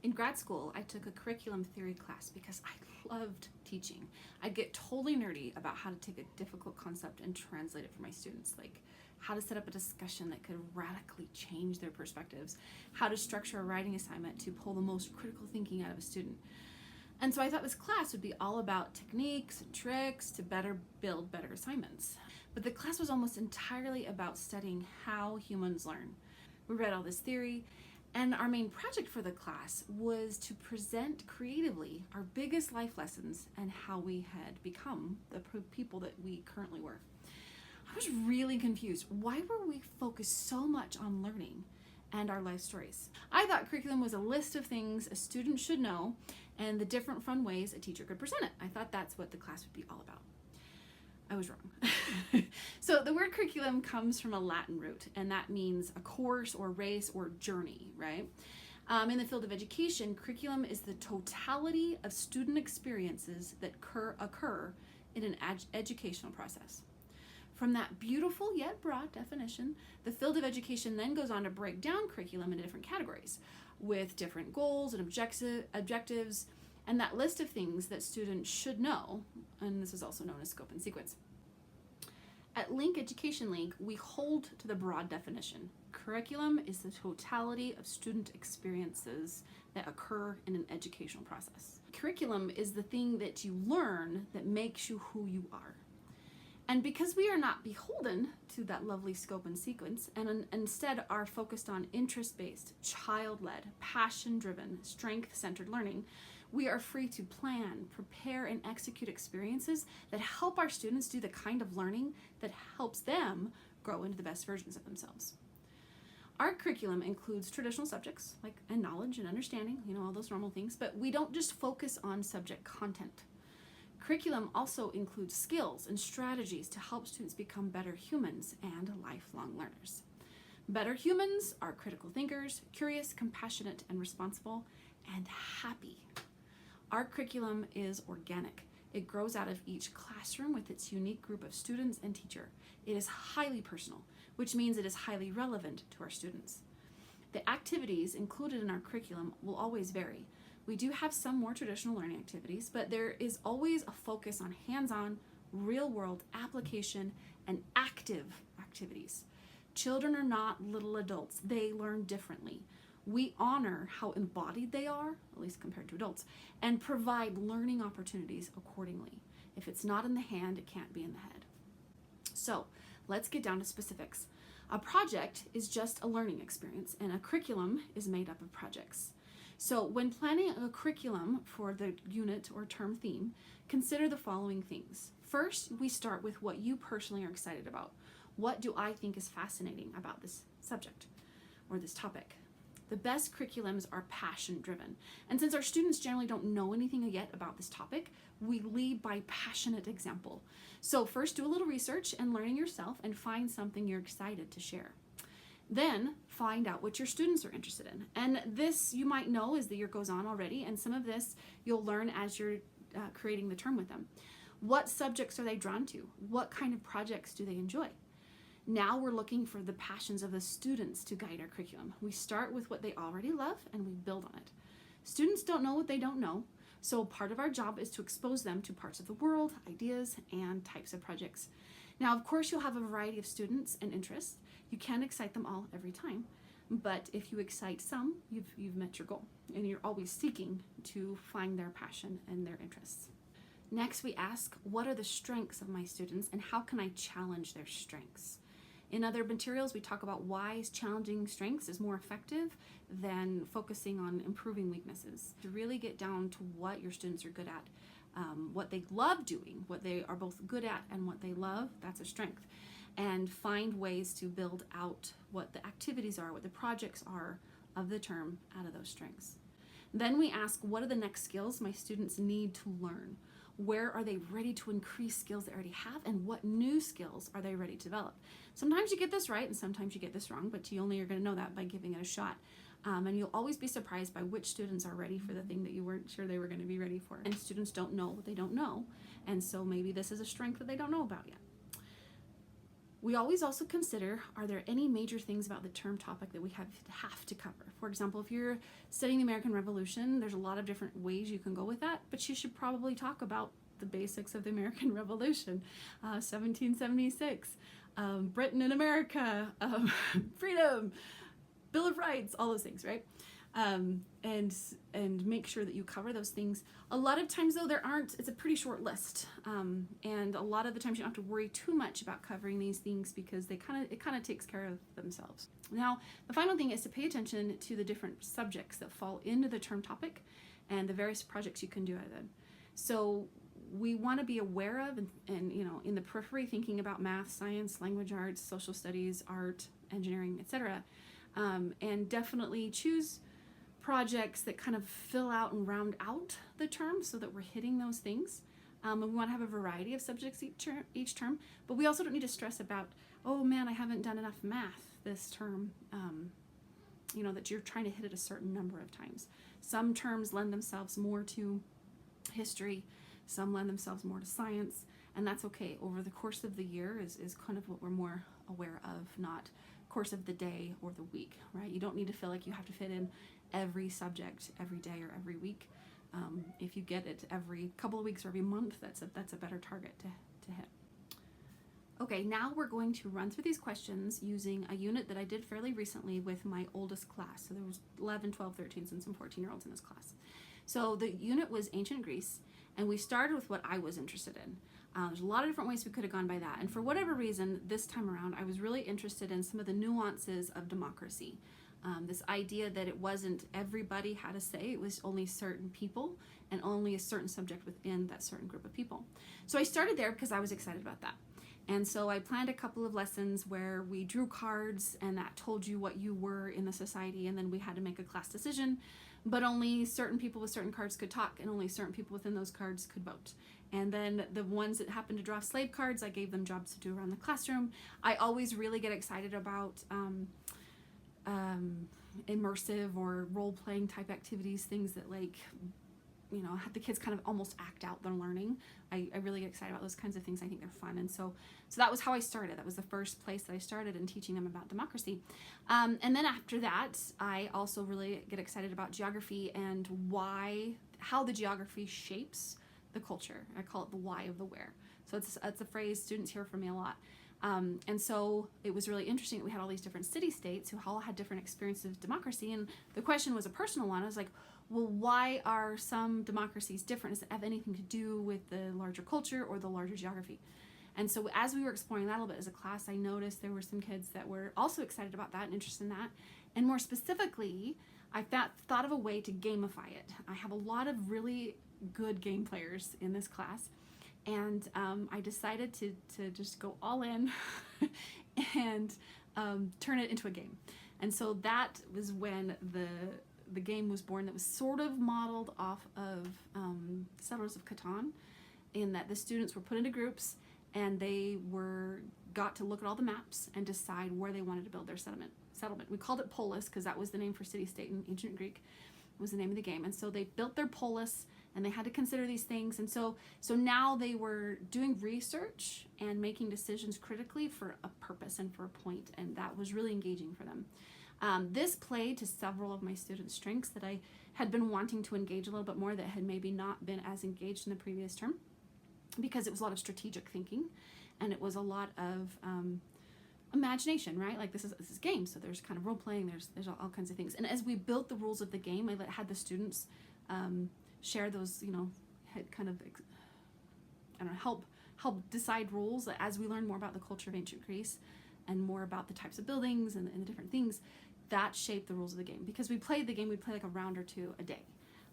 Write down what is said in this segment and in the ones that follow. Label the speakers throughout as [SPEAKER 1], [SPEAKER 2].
[SPEAKER 1] In grad school, I took a curriculum theory class because I loved teaching. I'd get totally nerdy about how to take a difficult concept and translate it for my students, like how to set up a discussion that could radically change their perspectives, how to structure a writing assignment to pull the most critical thinking out of a student. And so I thought this class would be all about techniques and tricks to better build better assignments. But the class was almost entirely about studying how humans learn. We read all this theory, and our main project for the class was to present creatively our biggest life lessons and how we had become the people that we currently were. I was really confused. Why were we focused so much on learning and our life stories? I thought curriculum was a list of things a student should know and the different fun ways a teacher could present it. I thought that's what the class would be all about. I was wrong. So the word curriculum comes from a Latin root, and that means a course or race or journey, right? In the field of education, curriculum is the totality of student experiences that occur in an educational process. From that beautiful yet broad definition, the field of education then goes on to break down curriculum into different categories with different goals and objectives, and that list of things that students should know, and this is also known as scope and sequence. At Link Education Link, we hold to the broad definition. Curriculum is the totality of student experiences that occur in an educational process. Curriculum is the thing that you learn that makes you who you are. And because we are not beholden to that lovely scope and sequence, and instead are focused on interest-based, child-led, passion-driven, strength-centered learning, we are free to plan, prepare, and execute experiences that help our students do the kind of learning that helps them grow into the best versions of themselves. Our curriculum includes traditional subjects like knowledge and understanding, all those normal things, but we don't just focus on subject content. Curriculum also includes skills and strategies to help students become better humans and lifelong learners. Better humans are critical thinkers, curious, compassionate, and responsible, and happy. Our curriculum is organic. It grows out of each classroom with its unique group of students and teacher. It is highly personal, which means it is highly relevant to our students. The activities included in our curriculum will always vary. We do have some more traditional learning activities, but there is always a focus on hands-on, real-world application and active activities. Children are not little adults. They learn differently. We honor how embodied they are, at least compared to adults, and provide learning opportunities accordingly. If it's not in the hand, it can't be in the head. So let's get down to specifics. A project is just a learning experience, and a curriculum is made up of projects. So when planning a curriculum for the unit or term theme, consider the following things. First, we start with what you personally are excited about. What do I think is fascinating about this subject or this topic? The best curriculums are passion-driven. And since our students generally don't know anything yet about this topic, we lead by passionate example. So first, do a little research and learning yourself and find something you're excited to share. Then find out what your students are interested in. And this you might know as the year goes on already, and some of this you'll learn as you're creating the term with them. What subjects are they drawn to? What kind of projects do they enjoy? Now we're looking for the passions of the students to guide our curriculum. We start with what they already love and we build on it. Students don't know what they don't know, so part of our job is to expose them to parts of the world, ideas, and types of projects. Now, of course, you'll have a variety of students and interests. You can't excite them all every time, but if you excite some, you've met your goal, and you're always seeking to find their passion and their interests. Next, we ask, what are the strengths of my students and how can I challenge their strengths? In other materials, we talk about why challenging strengths is more effective than focusing on improving weaknesses. To really get down to what your students are good at, what they love doing, what they are both good at and what they love, that's a strength. And find ways to build out what the activities are, what the projects are of the term out of those strengths. Then we ask, what are the next skills my students need to learn? Where are they ready to increase skills they already have, and what new skills are they ready to develop? Sometimes you get this right and sometimes you get this wrong, but you only are going to know that by giving it a shot. And you'll always be surprised by which students are ready for the thing that you weren't sure they were going to be ready for. And students don't know what they don't know. And so maybe this is a strength that they don't know about yet. We always also consider, are there any major things about the term topic that we have to cover? For example, if you're studying the American Revolution, there's a lot of different ways you can go with that, but you should probably talk about the basics of the American Revolution, 1776, Britain and America, freedom, Bill of Rights, all those things, right? And make sure that you cover those things. A lot of times though, it's a pretty short list. And a lot of the times you don't have to worry too much about covering these things because it kind of takes care of themselves. Now, the final thing is to pay attention to the different subjects that fall into the term topic and the various projects you can do at them. So we want to be aware of and in the periphery, thinking about math, science, language arts, social studies, art, engineering, etc. And definitely choose projects that kind of fill out and round out the term so that we're hitting those things. And we want to have a variety of subjects each term, but we also don't need to stress about, oh man, I haven't done enough math this term, that you're trying to hit it a certain number of times. Some terms lend themselves more to history, some lend themselves more to science, and that's okay. Over the course of the year is kind of what we're more aware of, not course of the day or the week, right? You don't need to feel like you have to fit in every subject every day or every week. If you get it every couple of weeks or every month, that's a better target to hit. Okay, now we're going to run through these questions using a unit that I did fairly recently with my oldest class. So there was 11, 12, 13s, and some 14-year-olds in this class. So the unit was ancient Greece, and we started with what I was interested in. There's a lot of different ways we could have gone by that. And for whatever reason, this time around, I was really interested in some of the nuances of democracy. This idea that it wasn't everybody had a say, it was only certain people and only a certain subject within that certain group of people. So I started there because I was excited about that. And so I planned a couple of lessons where we drew cards and that told you what you were in the society, and then we had to make a class decision, but only certain people with certain cards could talk and only certain people within those cards could vote. And then the ones that happened to draw slave cards, I gave them jobs to do around the classroom. I always really get excited about immersive or role-playing type activities, things that have the kids kind of almost act out their learning. I really get excited about those kinds of things. I think they're fun. And so that was how I started. That was the first place that I started in teaching them about democracy. And then after that, I also really get excited about geography and how the geography shapes the culture. I call it the why of the where. So it's a phrase students hear from me a lot. And so it was really interesting that we had all these different city-states who all had different experiences of democracy. And the question was a personal one. I was like, well, why are some democracies different? Does it have anything to do with the larger culture or the larger geography? And so as we were exploring that a little bit as a class, I noticed there were some kids that were also excited about that and interested in that. And more specifically, I thought of a way to gamify it. I have a lot of really good game players in this class. And I decided to just go all in and turn it into a game. And so that was when the game was born, that was sort of modeled off of Settlers of Catan, in that the students were put into groups and they got to look at all the maps and decide where they wanted to build their settlement. We called it polis because that was the name for city-state in ancient Greek, was the name of the game. And so they built their polis and they had to consider these things. And so now they were doing research and making decisions critically for a purpose and for a point, and that was really engaging for them. This played to several of my students' strengths that I had been wanting to engage a little bit more, that had maybe not been as engaged in the previous term, because it was a lot of strategic thinking and it was a lot of imagination, right? Like this is game, so there's kind of role playing, there's all kinds of things. And as we built the rules of the game, I had the students share those, had kind of help decide rules as we learn more about the culture of ancient Greece and more about the types of buildings and the different things that shape the rules of the game. Because we played the game, we'd play like a round or two a day,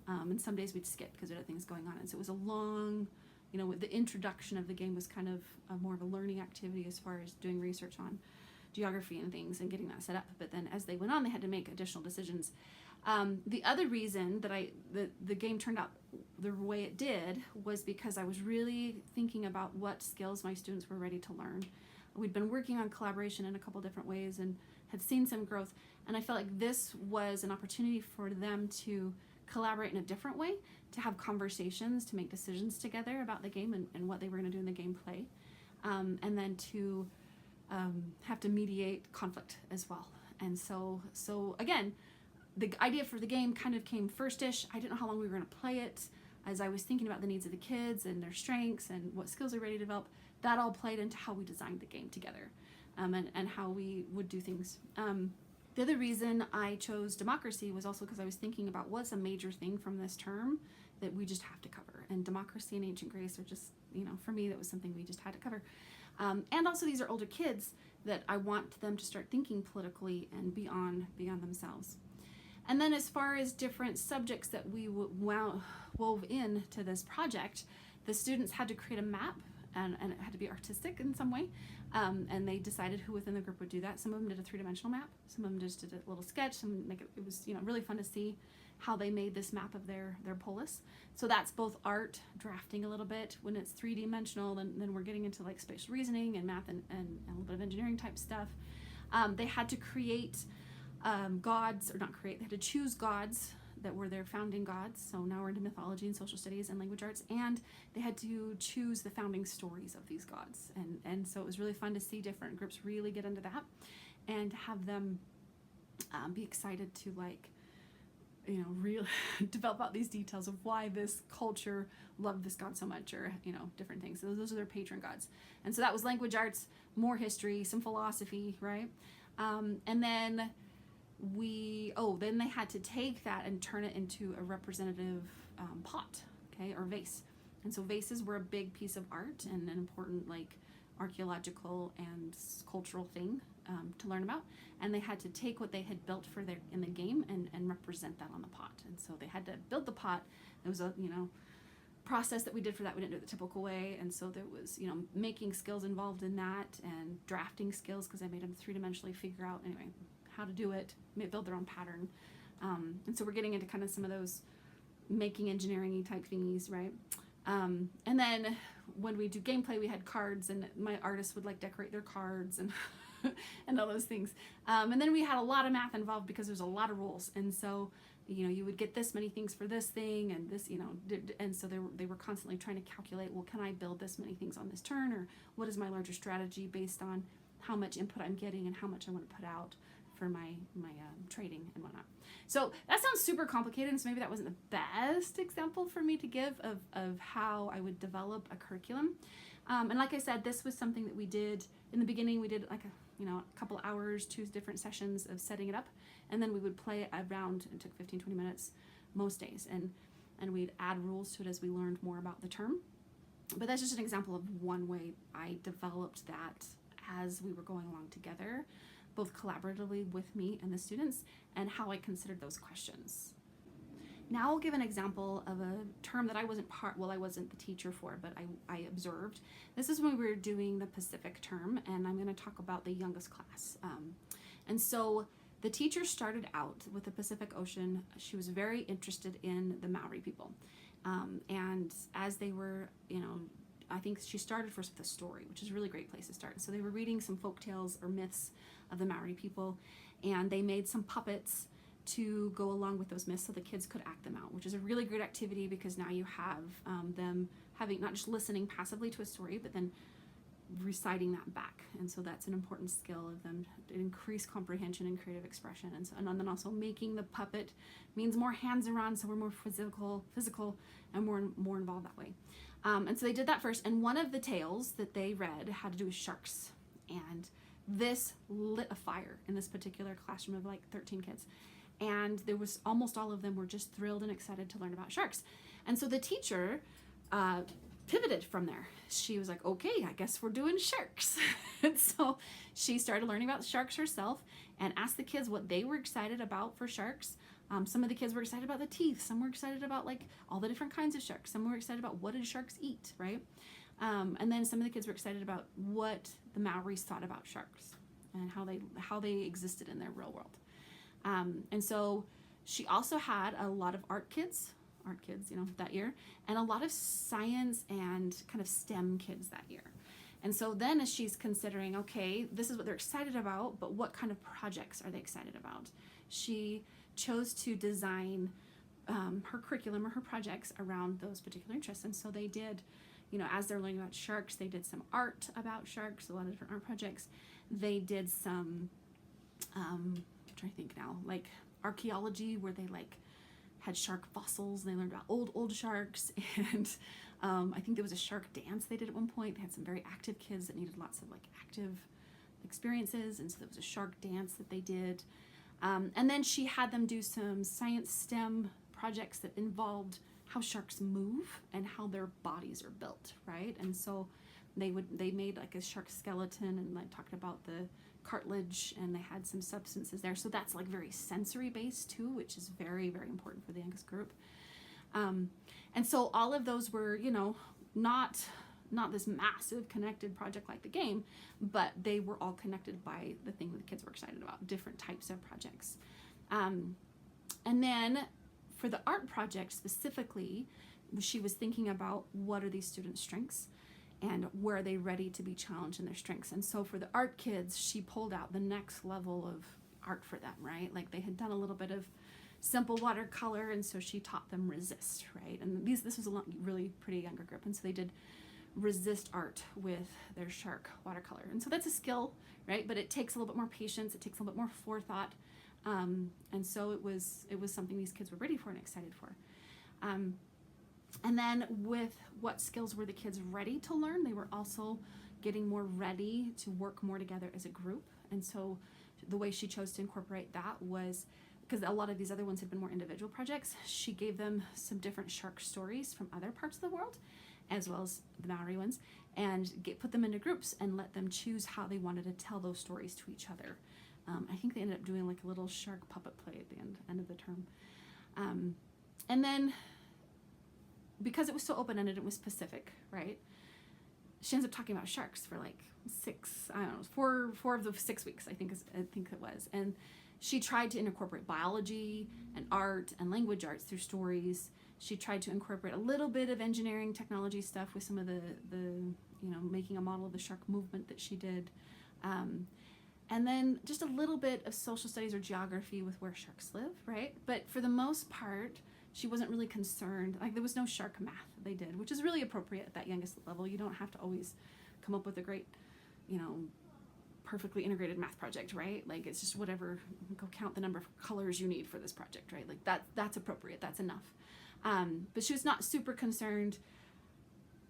[SPEAKER 1] and some days we'd skip because there were things going on. And so it was a long, the introduction of the game was kind of more of a learning activity as far as doing research on geography and things and getting that set up. But then as they went on, they had to make additional decisions. The other reason that the game turned out the way it did was because I was really thinking about what skills my students were ready to learn. we'd been working on collaboration in a couple different ways and had seen some growth. And I felt like this was an opportunity for them to collaborate in a different way, to have conversations, to make decisions together about the game and what they were going to do in the gameplay, and then to have to mediate conflict as well. And so again, the idea for the game kind of came first-ish. I didn't know how long we were going to play it. As I was thinking about the needs of the kids and their strengths and what skills they're ready to develop, that all played into how we designed the game together, and how we would do things. The other reason I chose democracy was also because I was thinking about what's a major thing from this term that we just have to cover. And democracy and ancient Greece are just, for me, that was something we just had to cover. And also these are older kids that I want them to start thinking politically and beyond themselves. And then as far as different subjects that we wove into this project, the students had to create a map, and it had to be artistic in some way. And they decided who within the group would do that. Some of them did a 3-dimensional map. Some of them just did a little sketch. And it was really fun to see how they made this map of their polis. So that's both art, drafting a little bit. When it's 3-dimensional, then we're getting into like spatial reasoning and math and a little bit of engineering type stuff. They had to create gods, or not create, they had to choose gods that were their founding gods. So now we're into mythology and social studies and language arts, and they had to choose the founding stories of these gods. And so it was really fun to see different groups really get into that and have them be excited to really develop out these details of why this culture loved this god so much, or different things. So those are their patron gods. And so that was language arts, more history, some philosophy, right? And then then they had to take that and turn it into a representative pot, okay, or vase. And so vases were a big piece of art and an important archaeological and cultural thing to learn about. And they had to take what they had built in the game and represent that on the pot. And so they had to build the pot. There was a process that we did for that. We didn't do it the typical way, and so there was making skills involved in that, and drafting skills, because I made them 3-dimensionally figure out how to do it, build their own pattern. And so we're getting into kind of some of those making engineering-y type thingies, right? And then when we do gameplay, we had cards, and my artists would decorate their cards and and all those things. And then we had a lot of math involved because there's a lot of rules, and so you would get this many things for this thing and this, and so they were constantly trying to calculate, well, can I build this many things on this turn, or what is my larger strategy based on how much input I'm getting and how much I want to put out for my trading and whatnot. So that sounds super complicated, and so maybe that wasn't the best example for me to give of how I would develop a curriculum. And like I said, this was something that we did in the beginning. We did a couple hours, 2 different sessions of setting it up, and then we would play it around. It took 15-20 minutes most days, and we'd add rules to it as we learned more about the term. But that's just an example of one way I developed that as we were going along together, both collaboratively with me and the students, and how I considered those questions. Now I'll give an example of a term that I wasn't I wasn't the teacher for, but I observed. This is when we were doing the Pacific term, and I'm going to talk about the youngest class. And so the teacher started out with the Pacific Ocean. She was very interested in the Maori people. And as they were, I think she started first with a story, which is a really great place to start. So they were reading some folk tales or myths of the Maori people, and they made some puppets to go along with those myths so the kids could act them out, which is a really great activity because now you have them having not just listening passively to a story, but then reciting that back. And so that's an important skill of them to increase comprehension and creative expression. And then also making the puppet means more hands around, so we're more physical and more involved that way. And so they did that first, and one of the tales that they read had to do with sharks, and this lit a fire in this particular classroom of 13 kids. And there was almost all of them were just thrilled and excited to learn about sharks. And so the teacher pivoted from there. She was like, okay, I guess we're doing sharks. And so she started learning about sharks herself and asked the kids what they were excited about for sharks. Some of the kids were excited about the teeth. Some were excited about all the different kinds of sharks. Some were excited about what did sharks eat, right? And then some of the kids were excited about what the Maoris thought about sharks and how they existed in their real world. And so she also had a lot of art kids, that year, and a lot of science and kind of STEM kids that year. And so then as she's considering, okay, this is what they're excited about, but what kind of projects are they excited about? She chose to design her curriculum or her projects around those particular interests. And so they did, as they're learning about sharks, they did some art about sharks, a lot of different art projects. They did some, I'm trying to think now, like archaeology, where they like had shark fossils and they learned about old sharks. And I think there was a shark dance they did at one point. They had some very active kids that needed lots of like active experiences, and so there was a shark dance that they did. And then she had them do some science STEM projects that involved how sharks move and how their bodies are built, right? And so they made like a shark skeleton and like talked about the cartilage, and they had some substances there. So that's like very sensory based too, which is very, very important for the youngest group. And so all of those were, not this massive connected project like the game, but they were all connected by the thing that the kids were excited about, different types of projects. And then for the art project specifically, she was thinking about what are these students' strengths and where are they ready to be challenged in their strengths. And so for the art kids, she pulled out the next level of art for them, right? Like they had done a little bit of simple watercolor, and so she taught them resist, right? And this was a really pretty younger group, and so they did resist art with their shark watercolor. And so that's a skill, right? But it takes a little bit more patience, it takes a little bit more forethought. And so it was something these kids were ready for and excited for. And then with what skills were the kids ready to learn, they were also getting more ready to work more together as a group. And so the way she chose to incorporate that was, because a lot of these other ones had been more individual projects, she gave them some different shark stories from other parts of the world, as well as the Maori ones, and put them into groups and let them choose how they wanted to tell those stories to each other. I think they ended up doing like a little shark puppet play at the end of the term. And then, because it was so open-ended, it was specific, right? She ends up talking about sharks for like four of the 6 weeks, I think it was. And she tried to incorporate biology and art and language arts through stories. She tried to incorporate a little bit of engineering technology stuff with some of the making a model of the shark movement that she did. And then just a little bit of social studies or geography with where sharks live, right? But for the most part, she wasn't really concerned. Like there was no shark math they did, which is really appropriate at that youngest level. You don't have to always come up with a great, perfectly integrated math project, right? Like it's just whatever, go count the number of colors you need for this project, right? Like that's appropriate, that's enough. But she was not super concerned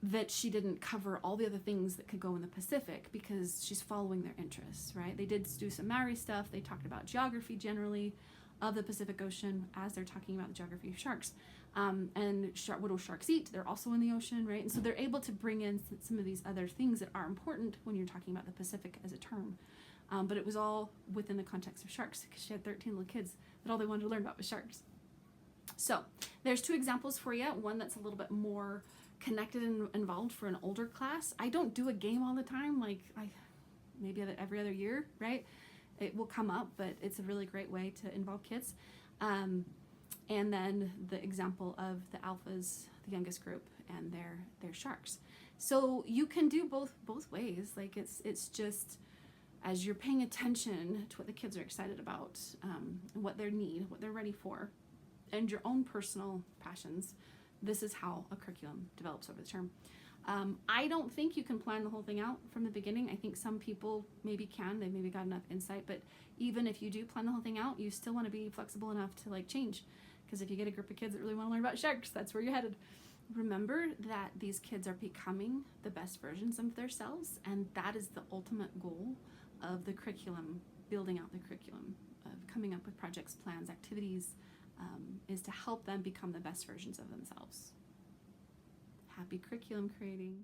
[SPEAKER 1] that she didn't cover all the other things that could go in the Pacific, because she's following their interests, right? They did do some Maori stuff. They talked about geography generally of the Pacific Ocean as they're talking about the geography of sharks. And what do sharks eat? They're also in the ocean, right? And so they're able to bring in some of these other things that are important when you're talking about the Pacific as a term. But it was all within the context of sharks, because she had 13 little kids that all they wanted to learn about was sharks. So there's two examples for you. One that's a little bit more connected and involved for an older class. I don't do a game all the time, like maybe every other year, right? It will come up, but it's a really great way to involve kids. And then the example of the alphas, the youngest group, and their sharks. So you can do both ways. Like it's just as you're paying attention to what the kids are excited about, what their need, what they're ready for, and your own personal passions. This is how a curriculum develops over the term. I don't think you can plan the whole thing out from the beginning. I think some people maybe can. They maybe got enough insight. But even if you do plan the whole thing out, you still want to be flexible enough to change. Because if you get a group of kids that really want to learn about sharks, that's where you're headed. Remember that these kids are becoming the best versions of themselves, and that is the ultimate goal of the curriculum, building out the curriculum, of coming up with projects, plans, activities, is to help them become the best versions of themselves. Happy curriculum creating.